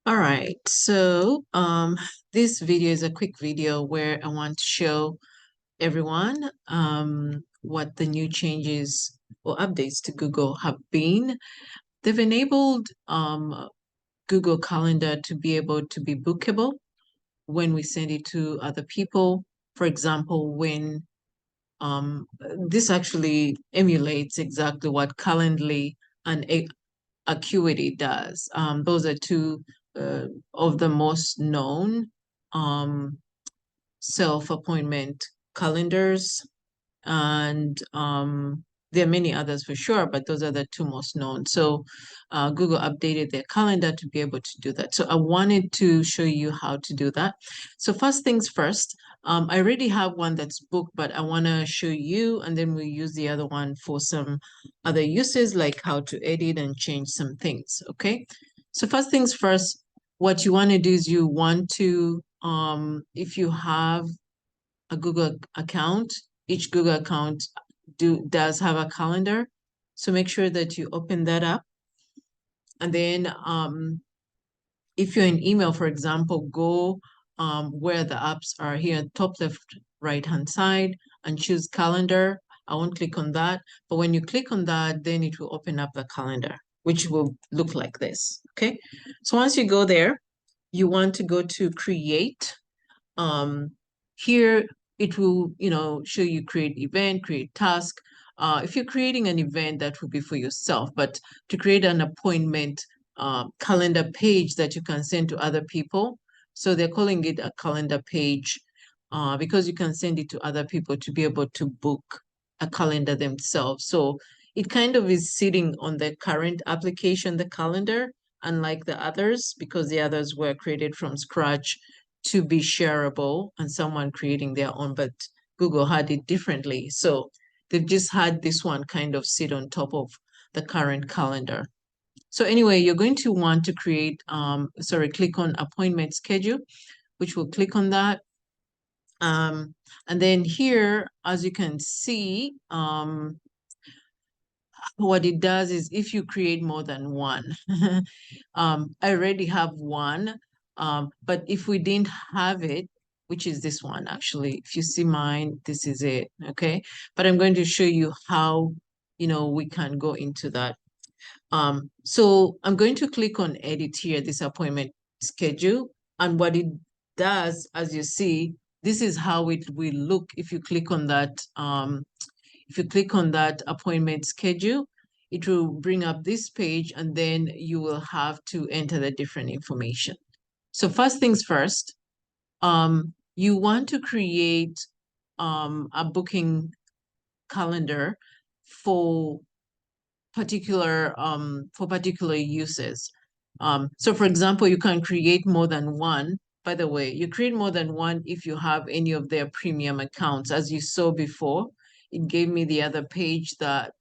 All right, so this video is a quick video where I want to show everyone what the new changes or updates to Google have been. They've enabled Google Calendar to be able to be bookable when we send it to other people. For example, when this actually emulates exactly what Calendly and Acuity does. Those are two of the most known self-appointment calendars, and there are many others for sure, but those are the two most known. So Google updated their calendar to be able to do that. So I wanted to show you how to do that. So first things first, I already have one that's booked, but I want to show you, and then we'll use the other one for some other uses, like how to edit and change some things, okay? So first things first, what you want to do is you want to, if you have a Google account, each Google account does have a calendar. So make sure that you open that up. And then if you're in email, for example, go where the apps are here, top left, right-hand side, and choose calendar. I won't click on that, but when you click on that, then it will open up the calendar, which will look like this, okay? So once you go there, you want to go to create. Here it will, show you create event, create task. If you're creating an event, that will be for yourself, but to create an appointment calendar page that you can send to other people. So they're calling it a calendar page because you can send it to other people to be able to book a calendar themselves. So it kind of is sitting on the current application, the calendar, unlike the others, because the others were created from scratch to be shareable and someone creating their own, but Google had it differently. So they've just had this one kind of sit on top of the current calendar. So anyway, you're going to want to create, click on appointment schedule, which will click on that. And then here, as you can see, what it does is if you create more than one, I already have one, but if we didn't have it, which is this one, actually, if you see mine, this is it, okay? But I'm going to show you how, we can go into that. So I'm going to click on edit here, this appointment schedule. And what it does, as you see, this is how it will look if you click on that. If you click on that appointment schedule, it will bring up this page, and then you will have to enter the different information. So first things first, you want to create a booking calendar for particular uses. So for example, you can create more than one. By the way, you create more than one if you have any of their premium accounts. As you saw before, it gave me the other page that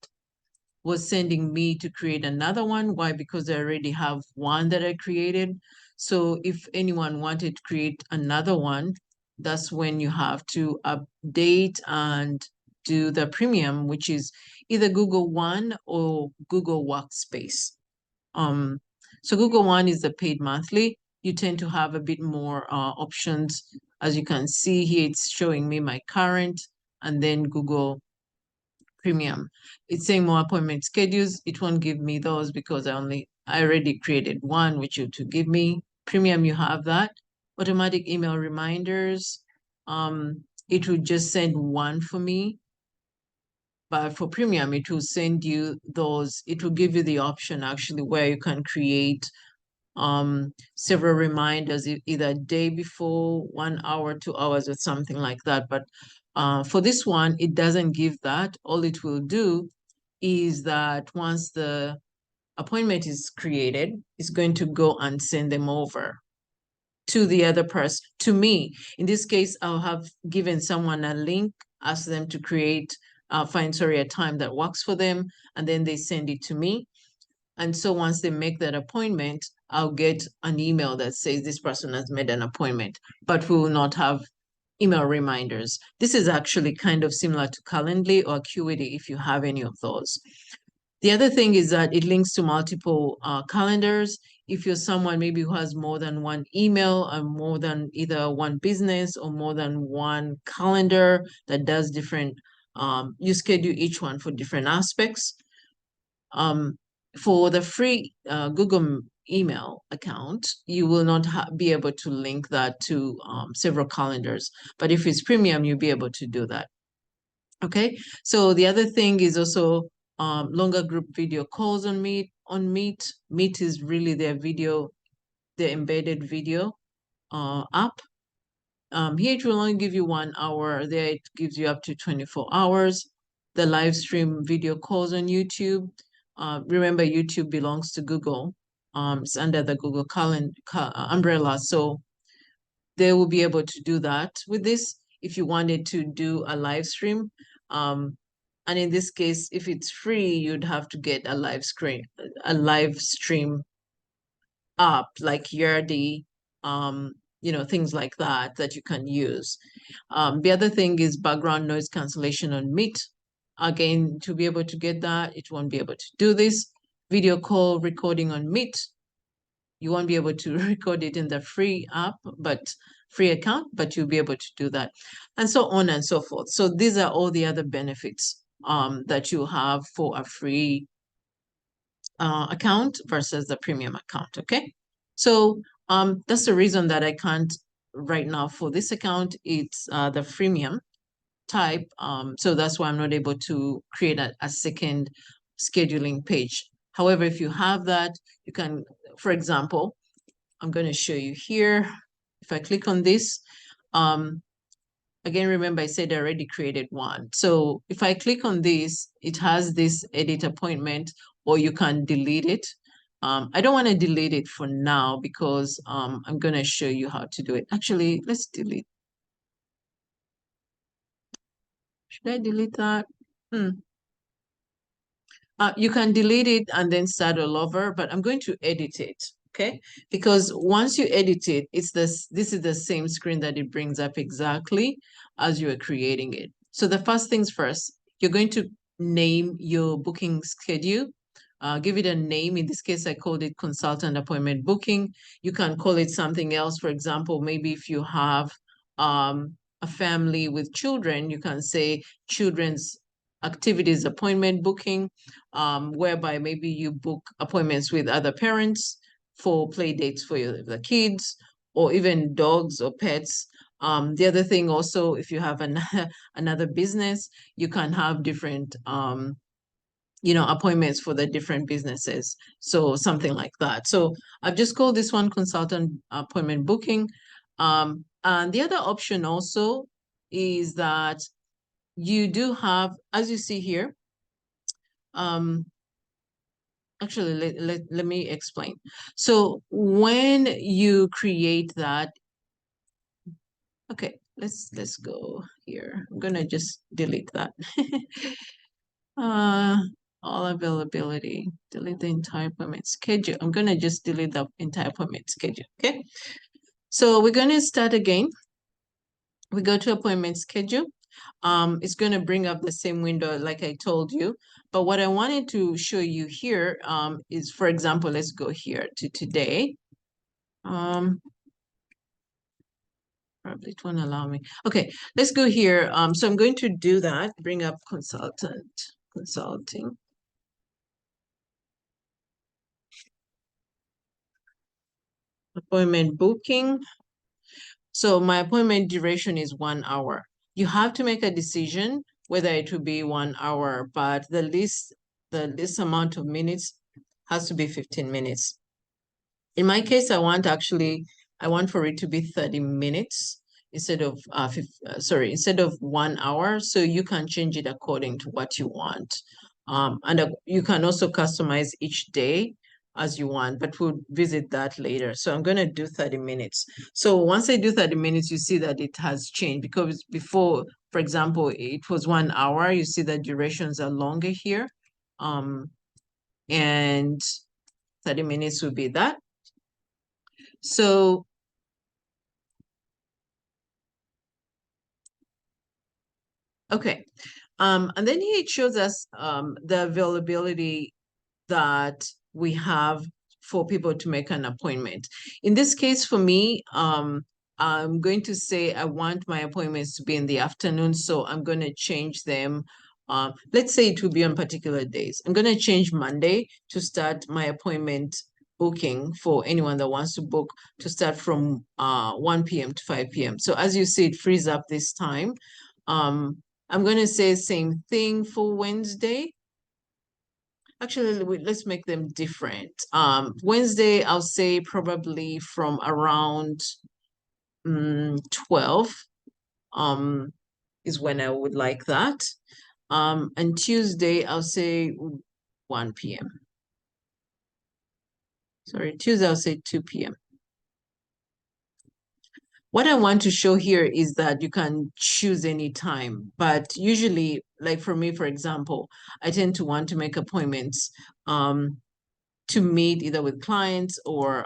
was sending me to create another one. Why? Because I already have one that I created. So if anyone wanted to create another one, that's when you have to update and do the premium, which is either Google One or Google Workspace. So Google One is the paid monthly. You tend to have a bit more options. As you can see here, it's showing me my current and then Google Premium. It's saying more appointment schedules. It won't give me those because I already created one, which you to give me. Premium, you have that. Automatic email reminders. It will just send one for me. But for premium, it will send you those. It will give you the option actually where you can create several reminders, either a day before, 1 hour, 2 hours, or something like that. But for this one, it doesn't give that. All it will do is that once the appointment is created, it's going to go and send them over to the other person, to me. In this case, I'll have given someone a link, ask them to create, find a time that works for them, and then they send it to me. And so once they make that appointment, I'll get an email that says this person has made an appointment, but we will not have email reminders. This is actually kind of similar to Calendly or Acuity if you have any of those. The other thing is that it links to multiple calendars. if you're someone maybe who has more than one email or more than either one business or more than one calendar that does different, you schedule each one for different aspects. For the free Google email account, you will not be able to link that to several calendars. But if it's premium, you'll be able to do that. Okay, so the other thing is also longer group video calls on Meet. Meet is really their video, the embedded video app. Here it will only give you 1 hour. There it gives you up to 24 hours. The live stream video calls on YouTube. Remember, YouTube belongs to Google. It's under the Google Calendar umbrella. So they will be able to do that with this if you wanted to do a live stream. And in this case, if it's free, you'd have to get a live stream app like Yardi, things like that you can use. The other thing is background noise cancellation on Meet. Again, to be able to get that, it won't be able to do this. Video call recording on Meet. You won't be able to record it in the free app, but free account, but you'll be able to do that, and so on and so forth. So these are all the other benefits that you have for a free account versus the premium account. Okay, so that's the reason that I can't right now for this account. It's the freemium type, so that's why I'm not able to create a second scheduling page. However, if you have that, you can, for example, I'm going to show you here. If I click on this, again, remember I said I already created one. So if I click on this, it has this edit appointment, or you can delete it. I don't want to delete it for now because I'm going to show you how to do it. Actually, let's delete. Should I delete that? You can delete it and then start all over, but I'm going to edit it, okay? Because once you edit it, this is the same screen that it brings up exactly as you were creating it. So the first things first, you're going to name your booking schedule. Give it a name. In this case, I called it consultant appointment booking. You can call it something else. For example, maybe if you have a family with children, you can say children's activities appointment booking, whereby maybe you book appointments with other parents for play dates for the kids, or even dogs or pets. The other thing also, if you have another business, you can have different appointments for the different businesses. So something like that. So I've just called this one consultant appointment booking. And the other option also is that you do have, as you see here, actually, let me explain. So when you create that, okay, let's go here. I'm gonna just delete that. All availability, delete the entire appointment schedule. I'm gonna just delete the entire appointment schedule, okay? So we're gonna start again. We go to appointment schedule. It's going to bring up the same window like I told you. But what I wanted to show you here is, for example, let's go here to today. Probably it won't allow me. Okay, let's go here. So I'm going to do that, bring up consulting. Appointment booking. So my appointment duration is 1 hour. You have to make a decision whether it will be 1 hour, but the least amount of minutes has to be 15 minutes. In my case, I want for it to be 30 minutes instead of instead of 1 hour. So you can change it according to what you want. And you can also customize each day as you want, but we'll visit that later. So I'm going to do 30 minutes. So once I do 30 minutes, you see that it has changed, because before, for example, it was 1 hour. You see that durations are longer here. And 30 minutes would be that. So okay. And then here it shows us the availability that we have for people to make an appointment. In this case, for me, I'm going to say I want my appointments to be in the afternoon, so I'm going to change them. Let's say it will be on particular days. I'm going to change Monday to start my appointment booking for anyone that wants to book to start from 1 p.m. to 5 p.m. So as you see, it frees up this time. I'm going to say same thing for Wednesday. Actually, let's make them different. Wednesday, I'll say probably from around 12 is when I would like that. And Tuesday, I'll say 1 p.m. Sorry, Tuesday, I'll say 2 p.m. What I want to show here is that you can choose any time, but usually, like for me, for example, I tend to want to make appointments to meet either with clients or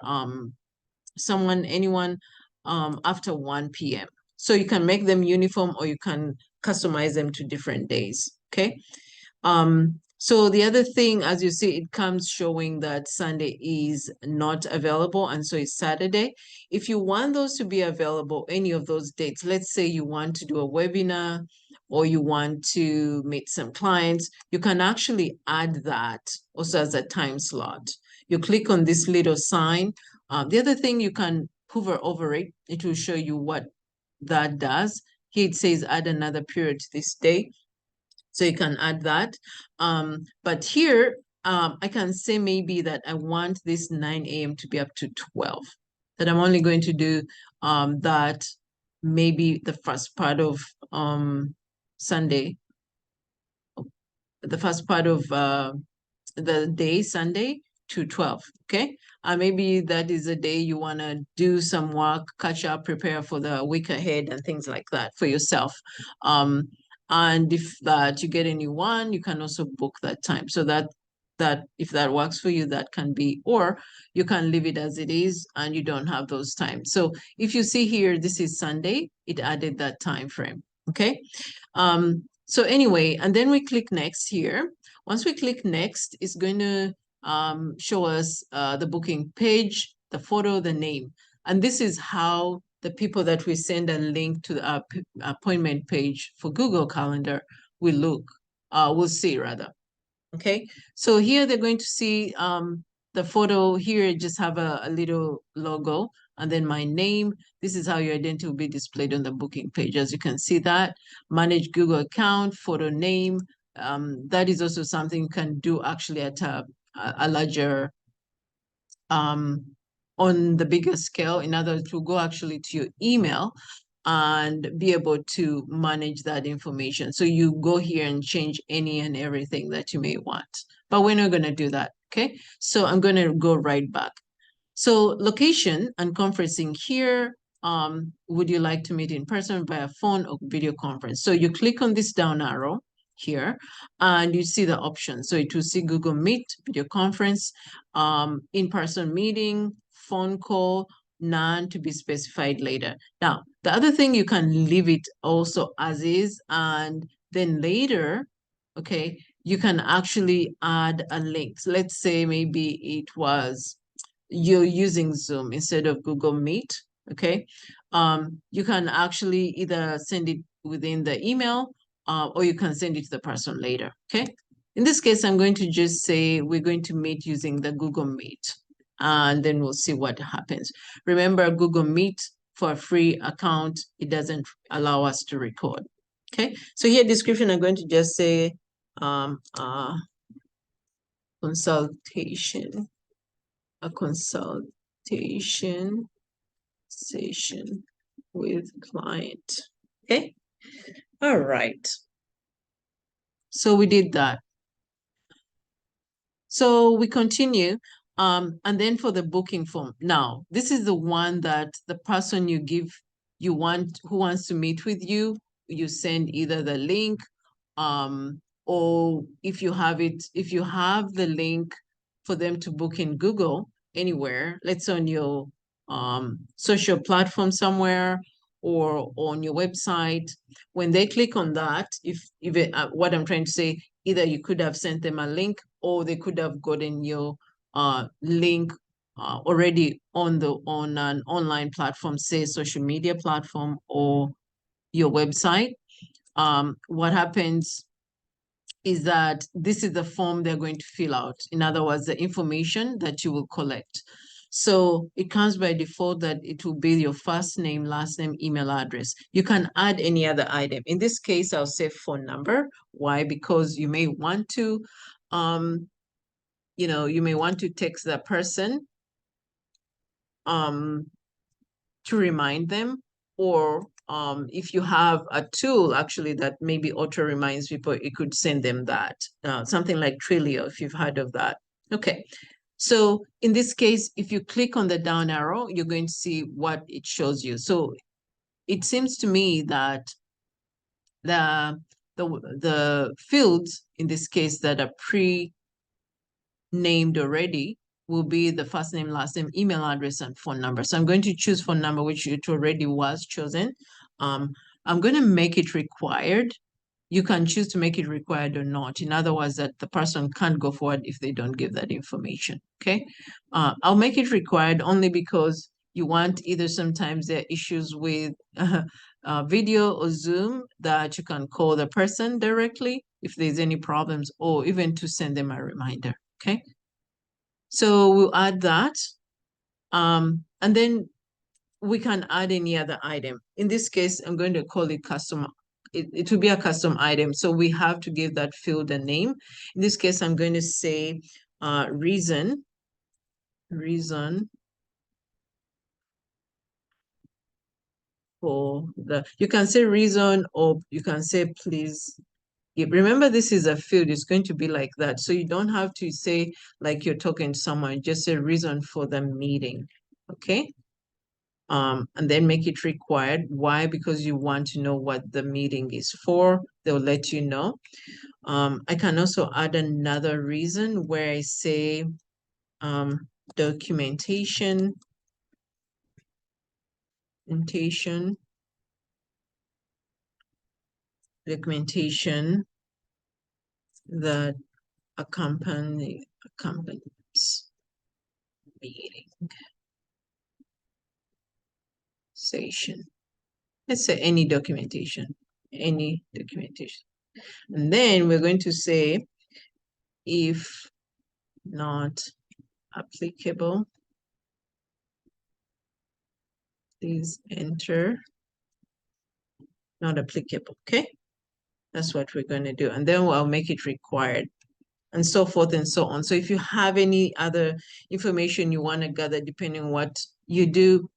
anyone after 1 p.m. So you can make them uniform or you can customize them to different days, okay? So the other thing, as you see, it comes showing that Sunday is not available, and so it's Saturday. If you want those to be available, any of those dates, let's say you want to do a webinar or you want to meet some clients, you can actually add that also as a time slot. You click on this little sign. The other thing, you can hover over it. It will show you what that does. Here it says add another period to this day. So you can add that. But here, I can say maybe that I want this 9 a.m. to be up to 12. That I'm only going to do that maybe the first part of Sunday, the first part of the day, Sunday, to 12, okay? Maybe that is a day you want to do some work, catch up, prepare for the week ahead and things like that for yourself. And if that you get a new one, you can also book that time. So that if that works for you, that can be, or you can leave it as it is and you don't have those times. So if you see here, this is Sunday, it added that time frame, okay? So anyway, and then we click next here. Once we click next, it's going to show us the booking page, the photo, the name. And this is how the people that we send a link to the appointment page for Google Calendar will look, will see rather. Okay, so here they're going to see the photo here, just have a little logo and then my name. This is how your identity will be displayed on the booking page. As you can see that, manage Google account, photo name. That is also something you can do actually at a larger, on the bigger scale. In other words, to go actually to your email and be able to manage that information. So you go here and change any and everything that you may want. But we're not going to do that, okay? So I'm going to go right back. So location and conferencing here, would you like to meet in person, via phone, or video conference? So you click on this down arrow here and you see the options. So it will see Google Meet, video conference, in-person meeting, phone call, none to be specified later. Now, the other thing, you can leave it also as is, and then later, okay, you can actually add a link. So let's say maybe it was you're using Zoom instead of Google Meet, okay? You can actually either send it within the email or you can send it to the person later, okay? In this case, I'm going to just say we're going to meet using the Google Meet, and then we'll see what happens. Remember, Google Meet, for a free account, it doesn't allow us to record, okay? So here, description, I'm going to just say consultation, a consultation session with client, okay? All right. So we did that. So we continue. And then for the booking form, now this is the one that the person who wants to meet with you, you send either the link, or if you have the link for them to book in Google anywhere, let's say on your social platform somewhere or on your website, when they click on that, what I'm trying to say, either you could have sent them a link or they could have gotten your link already on an online platform, say social media platform or your website, what happens is that this is the form they're going to fill out. In other words, the information that you will collect. So it comes by default that it will be your first name, last name, email address. You can add any other item. In this case, I'll say phone number. Why? Because you may want to, you may want to text that person to remind them, or if you have a tool actually that maybe auto reminds people, it could send them that. Something like Twilio, if you've heard of that. Okay. So in this case, if you click on the down arrow, you're going to see what it shows you. So it seems to me that the fields in this case that are pre-named already will be the first name, last name, email address, and phone number. So I'm going to choose phone number, which it already was chosen. I'm going to make it required. You can choose to make it required or not. In other words, that the person can't go forward if they don't give that information, okay? I'll make it required only because you want either sometimes there are issues with video or Zoom that you can call the person directly if there's any problems, or even to send them a reminder, okay? So we'll add that. And then we can add any other item. In this case, I'm going to call it custom. It will be a custom item. So we have to give that field a name. In this case, I'm going to say reason for you can say reason, or you can say please. Remember, this is a field. It's going to be like that. So you don't have to say like you're talking to someone, just say reason for the meeting, okay? And then make it required. Why? Because you want to know what the meeting is for. They'll let you know. I can also add another reason where I say documentation that accompanies meeting session. Let's say any documentation. And then we're going to say, if not applicable, please enter not applicable, okay? That's what we're going to do. And then I'll make it required, and so forth and so on. So if you have any other information you want to gather, depending on what you do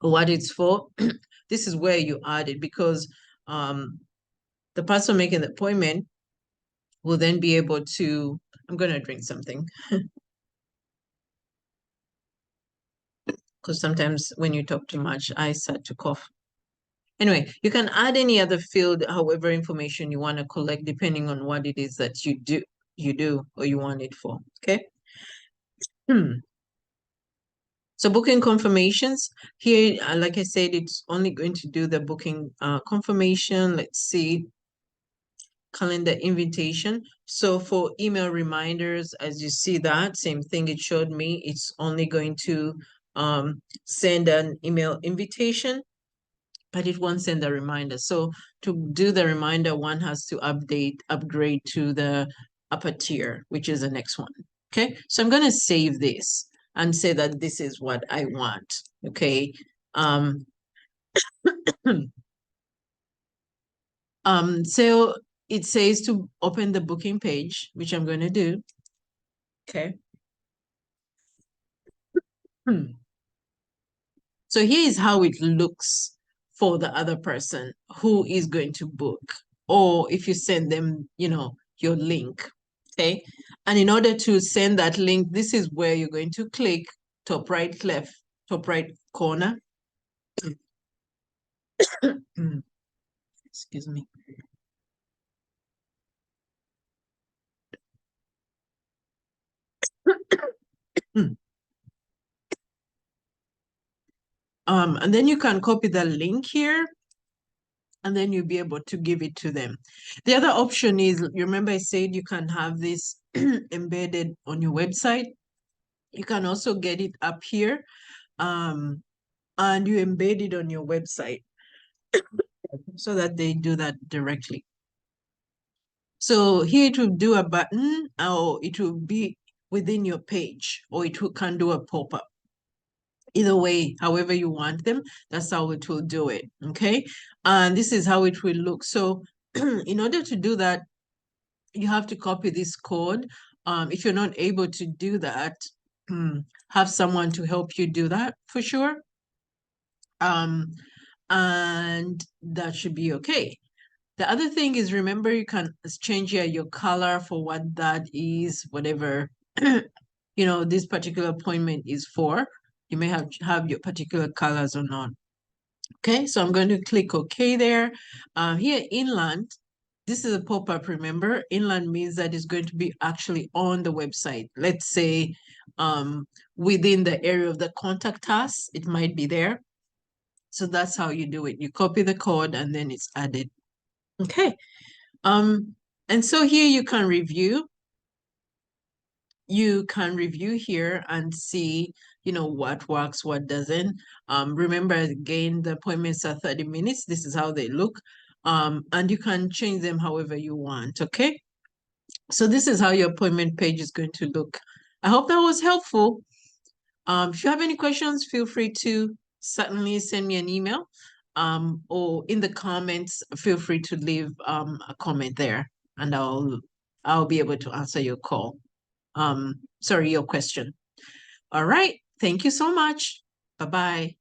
or what it's for, this is where you add it, because the person making the appointment will then be able to, I'm going to drink something. Because sometimes when you talk too much, I start to cough. Anyway, you can add any other field, however information you want to collect, depending on what it is that you do or you want it for, okay? So booking confirmations, here, like I said, it's only going to do the booking confirmation. Let's see, calendar invitation. So for email reminders, as you see that, same thing it showed me, it's only going to send an email invitation, but it won't send a reminder. So to do the reminder, one has to upgrade to the upper tier, which is the next one. Okay, so I'm going to save this and say that this is what I want. Okay. So it says to open the booking page, which I'm going to do. Okay. So here is how it looks for the other person who is going to book, or if you send them, your link, okay? And in order to send that link, this is where you're going to click top right corner. Excuse me. And then you can copy the link here, and then you'll be able to give it to them. The other option is, you remember I said you can have this embedded on your website. You can also get it up here, and you embed it on your website so that they do that directly. So here it will do a button, or it will be within your page, or it can do a pop-up. Either way, however you want them, that's how it will do it, okay? And this is how it will look. So in order to do that, you have to copy this code. If you're not able to do that, have someone to help you do that for sure. And that should be okay. The other thing is, remember, you can change your color for what that is, whatever, this particular appointment is for. You may have your particular colors or not. Okay, so I'm going to click OK there. Here, inland, this is a pop-up, remember? Inland means that it's going to be actually on the website. Let's say within the area of the contact us, it might be there. So that's how you do it. You copy the code and then it's added. Okay. And so here you can review. You can review here and see, what works, what doesn't. Remember, again, the appointments are 30 minutes. This is how they look. And you can change them however you want, okay? So this is how your appointment page is going to look. I hope that was helpful. If you have any questions, feel free to certainly send me an email, or in the comments, feel free to leave a comment there, and I'll be able to answer your call. Sorry, your question. All right. Thank you so much. Bye-bye.